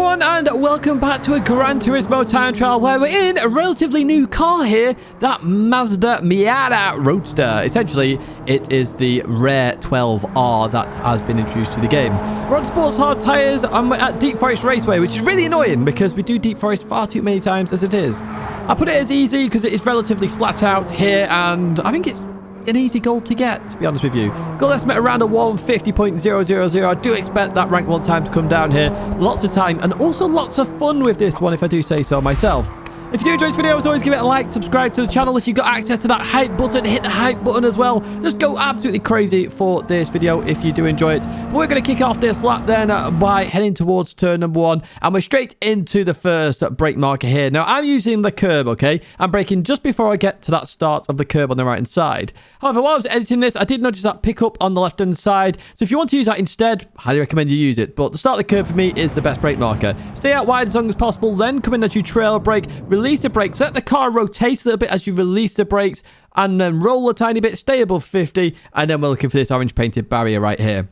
everyone, and welcome back to a Gran Turismo time trial where we're in a relatively new car here, that Mazda Miata Roadster. Essentially, it is the rare 12R that has been introduced to the game. We're on sports hard tyres and we're at Deep Forest Raceway, which is really annoying because we do Deep Forest far too many times as it is. I put it as easy because it is relatively flat out here, and I think it's an easy goal to get, to be honest with you. Goal estimate around a 150.000. I do expect that rank 1 time to come down here. Lots of time and also lots of fun with this one, if I do say so myself. If you do enjoy this video, as always, give it a like, subscribe to the channel. If you've got access to that hype button, hit the hype button as well. Just go absolutely crazy for this video if you do enjoy it. But we're going to kick off this lap then by heading towards turn number 1. And we're straight into the first brake marker here. Now, I'm using the curb, okay? I'm braking just before I get to that start of the curb on the right-hand side. However, while I was editing this, I did notice that pickup on the left-hand side. So if you want to use that instead, highly recommend you use it. But the start of the curb for me is the best brake marker. Stay out wide as long as possible, then come in as you trail brake. Release the brakes, let the car rotate a little bit as you release the brakes, and then roll a tiny bit, stay above 50, and then we're looking for this orange painted barrier right here.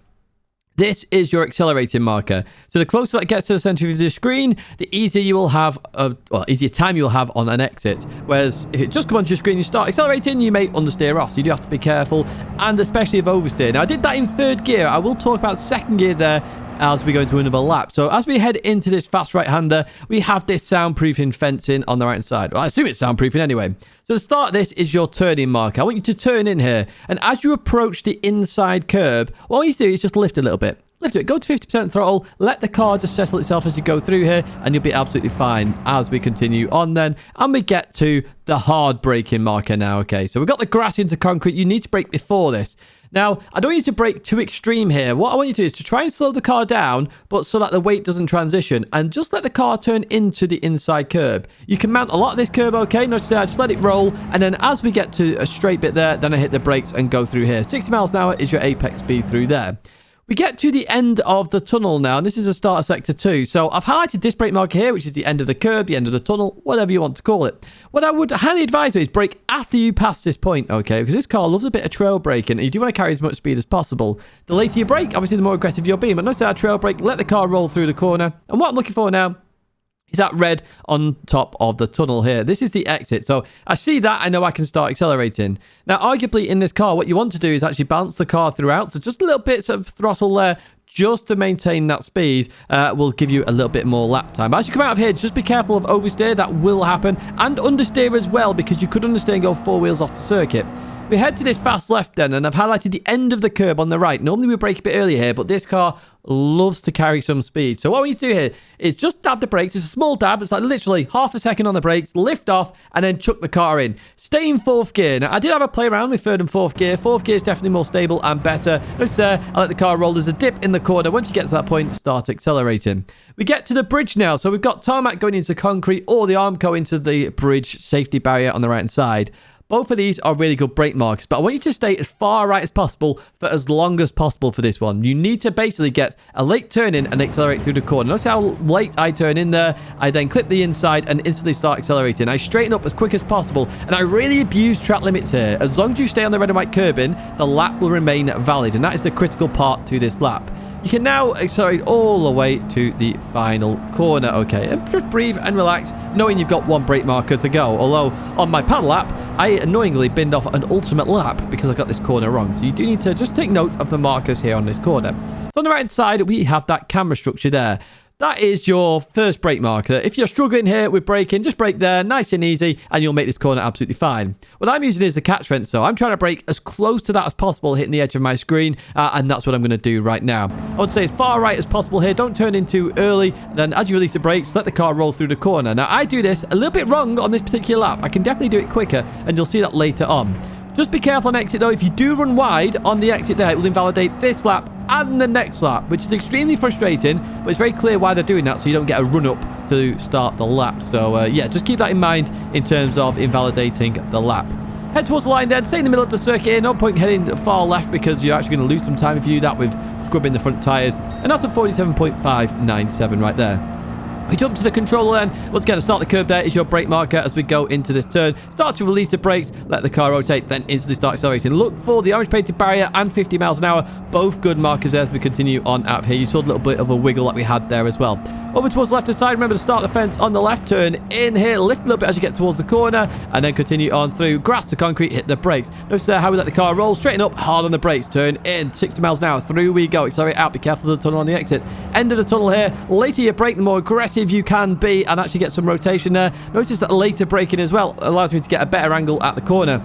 This is your accelerating marker. So the closer that gets to the center of the screen, the easier you will have, easier time you'll have on an exit. Whereas if it just comes onto your screen, you start accelerating, you may understeer off. So you do have to be careful, and especially if oversteer. Now I did that in 3rd gear. I will talk about 2nd gear there as we go into another lap. So as we head into this fast right-hander, we have this soundproofing fencing on the right side. Well, I assume it's soundproofing anyway. So the start of this is your turning marker. I want you to turn in here. And as you approach the inside curb, what I want you to do is just lift a little bit. Lift it, go to 50% throttle, let the car just settle itself as you go through here, and you'll be absolutely fine as we continue on then. And we get to the hard braking marker now, okay? So we've got the grass into concrete. You need to brake before this. Now, I don't want you to brake too extreme here. What I want you to do is to try and slow the car down, but so that the weight doesn't transition, and just let the car turn into the inside curb. You can mount a lot of this curb, okay? Notice I just let it roll, and then as we get to a straight bit there, then I hit the brakes and go through here. 60 miles an hour is your apex speed through there. We get to the end of the tunnel now, and this is a starter sector 2. So I've highlighted this brake marker here, which is the end of the curb, the end of the tunnel, whatever you want to call it. What I would highly advise is brake after you pass this point, okay? Because this car loves a bit of trail braking, and you do want to carry as much speed as possible. The later you brake, obviously the more aggressive you'll be. But notice I trail brake, let the car roll through the corner. And what I'm looking for now is that red on top of the tunnel here. This is the exit. So I see that, I know I can start accelerating. Now, arguably in this car, what you want to do is actually bounce the car throughout. So just a little bit of throttle there, just to maintain that speed, will give you a little bit more lap time. But as you come out of here, just be careful of oversteer. That will happen. And understeer as well, because you could understeer and go 4 wheels off the circuit. We head to this fast left then, and I've highlighted the end of the curb on the right. Normally we brake a bit earlier here, but this car loves to carry some speed. So what we need to do here is just dab the brakes. It's a small dab. It's like literally half a second on the brakes, lift off, and then chuck the car in. Stay in 4th gear. Now, I did have a play around with 3rd and 4th gear. 4th gear is definitely more stable and better. Notice there, I let the car roll. There's a dip in the corner. Once you get to that point, start accelerating. We get to the bridge now. So we've got tarmac going into concrete, or the Armco into the bridge safety barrier on the right-hand side. Both of these are really good brake markers, but I want you to stay as far right as possible for as long as possible for this one. You need to basically get a late turn in and accelerate through the corner. Notice how late I turn in there. I then clip the inside and instantly start accelerating. I straighten up as quick as possible, and I really abuse track limits here. As long as you stay on the red and white curbing, the lap will remain valid, and that is the critical part to this lap. You can now accelerate all the way to the final corner, okay? And just breathe and relax, knowing you've got 1 brake marker to go. Although, on my paddle lap, I annoyingly binned off an ultimate lap because I got this corner wrong. So you do need to just take note of the markers here on this corner. So on the right side, we have that camera structure there. That is your first brake marker. If you're struggling here with braking, just brake there, nice and easy, and you'll make this corner absolutely fine. What I'm using is the catch fence, so I'm trying to brake as close to that as possible, hitting the edge of my screen, and that's what I'm going to do right now. I would say as far right as possible here. Don't turn in too early. Then as you release the brakes, let the car roll through the corner. Now, I do this a little bit wrong on this particular lap. I can definitely do it quicker, and you'll see that later on. Just be careful on exit, though. If you do run wide on the exit there, it will invalidate this lap and the next lap, which is extremely frustrating, but it's very clear why they're doing that, so you don't get a run-up to start the lap. So, yeah, just keep that in mind in terms of invalidating the lap. Head towards the line then. Stay in the middle of the circuit here. No point heading far left because you're actually going to lose some time if you do that with scrubbing the front tyres. And that's a 47.597 right there. We jump to the controller then. Once again, to start the curb there is your brake marker as we go into this turn. Start to release the brakes, let the car rotate, then instantly start accelerating. Look for the orange painted barrier and 50 miles an hour. Both good markers there as we continue on out here. You saw a little bit of a wiggle that we had there as well. over towards the left-hand side. Remember to start the fence on the left. Turn in here, lift a little bit as you get towards the corner, and then continue on through grass to concrete, hit the brakes. Notice there how we let the car roll, straighten up, hard on the brakes, turn in, 60 miles an hour, through we go, accelerate out, be careful of the tunnel on the exit. End of the tunnel here, later you brake, the more aggressive you can be and actually get some rotation there. Notice that later braking as well allows me to get a better angle at the corner.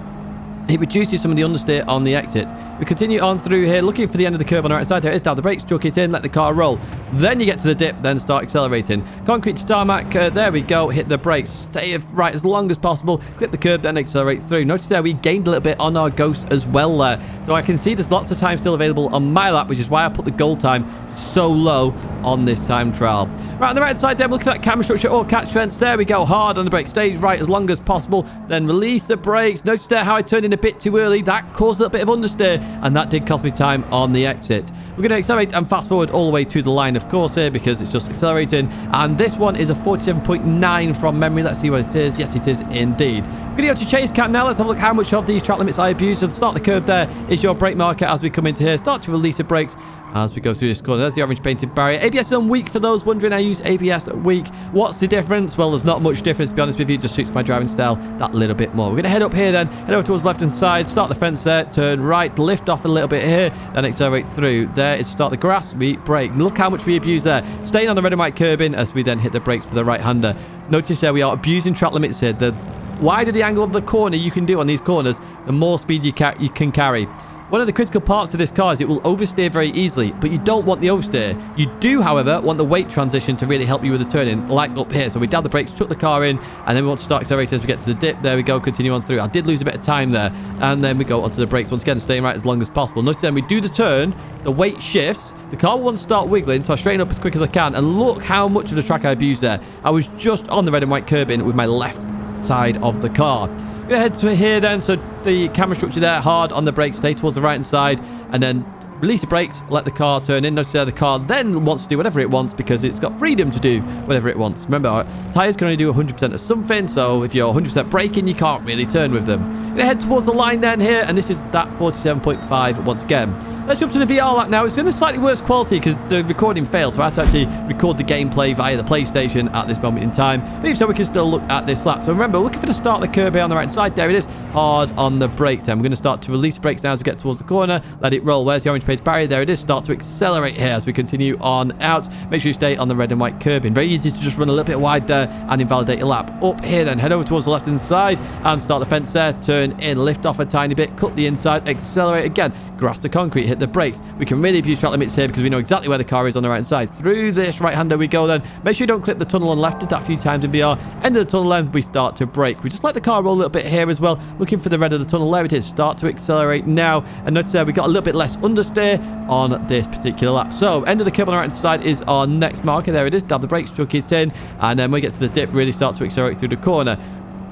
It reduces some of the understeer on the exit. We continue on through here, looking for the end of the curve on the right side. There it is, down the brakes, chuck it in, let the car roll. Then you get to the dip, then start accelerating. Concrete to tarmac, there we go, hit the brakes. Stay right as long as possible, clip the curb, then accelerate through. Notice there we gained a little bit on our Ghost as well there. So I can see there's lots of time still available on my lap, which is why I put the goal time so low on this time trial. Right on the right side there, look at that camera structure or catch fence. There we go, hard on the brake, stay right as long as possible, then release the brakes. Notice there how I turned in a bit too early. That caused a little bit of understeer, and that did cost me time on the exit. We're going to accelerate and fast forward all the way to the line, of course, here, because it's just accelerating. And this one is a 47.9 from memory. Let's see what it is. Yes, it is indeed. We're going to go to chase cam now. Let's have a look how much of these track limits I abuse. So to start the curve there is your brake marker as we come into here. Start to release the brakes as we go through this corner. There's the orange painted barrier. ABS is on weak for those wondering. I use ABS weak. What's the difference? Well, there's not much difference, to be honest with you. It just suits my driving style that little bit more. We're going to head up here then, head over towards the left hand side, start the fence there, turn right, lift off a little bit here, then accelerate through. There is start the grass, we brake. Look how much we abuse there. Staying on the red and white curbing as we then hit the brakes for the right hander. Notice there we are abusing track limits here. The wider the angle of the corner you can do on these corners, the more speed you can carry. One of the critical parts of this car is it will oversteer very easily, but you don't want the oversteer. You do, however, want the weight transition to really help you with the turning, like up here. So we dab the brakes, chuck the car in, and then we want to start accelerating as we get to the dip. There we go, continue on through. I did lose a bit of time there, and then we go onto the brakes once again, staying right as long as possible. Notice then we do the turn, the weight shifts, the car will want to start wiggling, so I straighten up as quick as I can, and look how much of the track I abused there. I was just on the red and white curbing with my left side of the car. We're going to head to here then, so the camera structure there, hard on the brakes, stay towards the right hand side, and then release the brakes, let the car turn in. Notice there the car then wants to do whatever it wants because it's got freedom to do whatever it wants. Remember, tyres can only do 100% of something, so if you're 100% braking, you can't really turn with them. We're going to head towards the line then here, and this is that 47.5 once again. Let's jump to the VR lap now. It's in a slightly worse quality because the recording failed, so I had to actually record the gameplay via the PlayStation at this moment in time. But even so, we can still look at this lap. So remember, looking for the start of the curb here on the right side. There it is, hard on the brakes. And we're going to start to release the brakes now as we get towards the corner. Let it roll. Where's the orange painted barrier? There it is. Start to accelerate here as we continue on out. Make sure you stay on the red and white curbing. Very easy to just run a little bit wide there and invalidate your lap. Up here then, head over towards the left hand side and start the fence there. Turn in, lift off a tiny bit, cut the inside, accelerate again. Grass to concrete, hit the brakes. We can really abuse track limits here because we know exactly where the car is on the right side. Through this right-hander we go then. Make sure you don't clip the tunnel on left. Did that a few times in VR. End of the tunnel then, we start to brake. We just let the car roll a little bit here as well. Looking for the red of the tunnel. There it is. Start to accelerate now. And notice there we got a little bit less understeer on this particular lap. So, end of the curve on the right side is our next marker. There it is. Dab the brakes, chuck it in. And then when we get to the dip, really start to accelerate through the corner.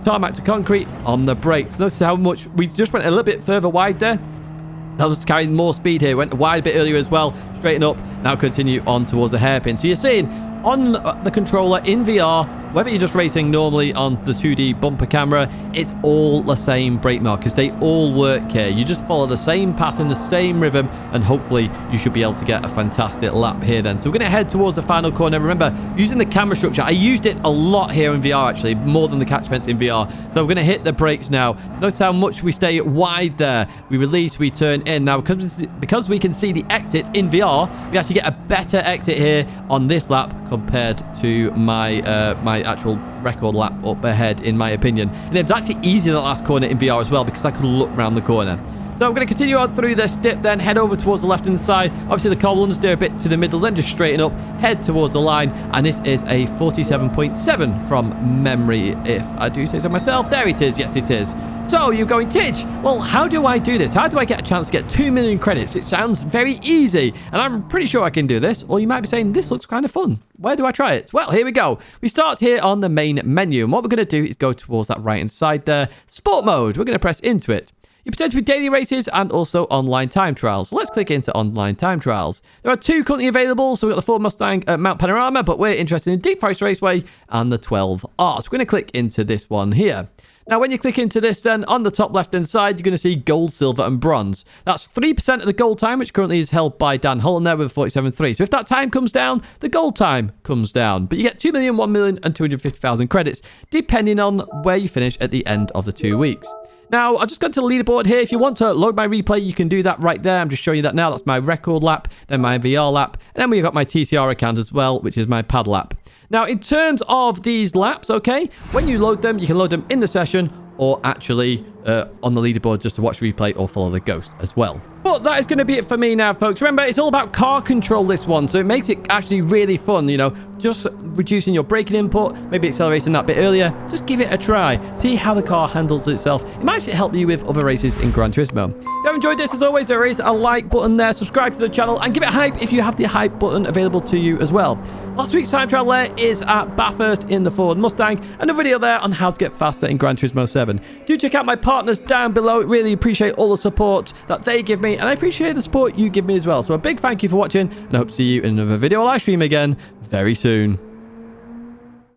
Tarmac to concrete on the brakes. Notice how much we just went a little bit further wide there. That was carrying more speed here. Went wide a bit earlier as well. Straighten up. Now continue on towards the hairpin. So you're seeing on the controller in VR, whether you're just racing normally on the 2D bumper camera, it's all the same brake markers. They all work here. You just follow the same pattern, the same rhythm, and hopefully you should be able to get a fantastic lap here then. So we're going to head towards the final corner. Remember, using the camera structure, I used it a lot here in VR actually, more than the catch fence in VR. So we're going to hit the brakes now. Notice how much we stay wide there. We release, we turn in. Now, because we can see the exit in VR, we actually get a better exit here on this lap compared to my actual record lap up ahead, in my opinion. And it was actually easier the last corner in VR as well because I could look around the corner. So I'm going to continue on through this dip, then head over towards the left hand side. Obviously the car will understeer a bit to the middle, then just straighten up, head towards the line, and this is a 47.7 from memory, if I do say so myself. There it is. Yes, it is. So you're going, Tidge, well, how do I do this? How do I get a chance to get 2 million credits? It sounds very easy, and I'm pretty sure I can do this. Or you might be saying, this looks kind of fun. Where do I try it? Well, here we go. We start here on the main menu, and what we're going to do is go towards that right-hand side there. Sport mode. We're going to press into it. You potentially with daily races and also online time trials. So let's click into online time trials. There are 2 currently available. So we've got the Ford Mustang Mount Panorama, but we're interested in Deep Forest Raceway and the 12R. So we're going to click into this one here. Now, when you click into this, then on the top left-hand side, you're going to see gold, silver, and bronze. That's 3% of the gold time, which currently is held by Dan Holland there with 47.3. So if that time comes down, the gold time comes down. But you get 2 million, 1 million, and 250,000 credits, depending on where you finish at the end of the 2 weeks. Now, I've just gone to the leaderboard here. If you want to load my replay, you can do that right there. I'm just showing you that now. That's my record lap, then my VR lap, and then we've got my TCR account as well, which is my pad lap. Now, in terms of these laps, okay, when you load them, you can load them in the session or actually on the leaderboard just to watch replay or follow the ghost as well. But that is going to be it for me now, folks. Remember, it's all about car control, this one, so it makes it actually really fun, you know, just reducing your braking input, maybe accelerating that bit earlier. Just give it a try. See how the car handles itself. It might actually help you with other races in Gran Turismo. If you have enjoyed this, as always, there is a like button there. Subscribe to the channel and give it a hype if you have the hype button available to you as well. Last week's time trial there is at Bathurst in the Ford Mustang, and a video there on how to get faster in Gran Turismo 7. Do check out my partners down below. Really appreciate all the support that they give me, and I appreciate the support you give me as well. So a big thank you for watching, and I hope to see you in another video or live stream again very soon.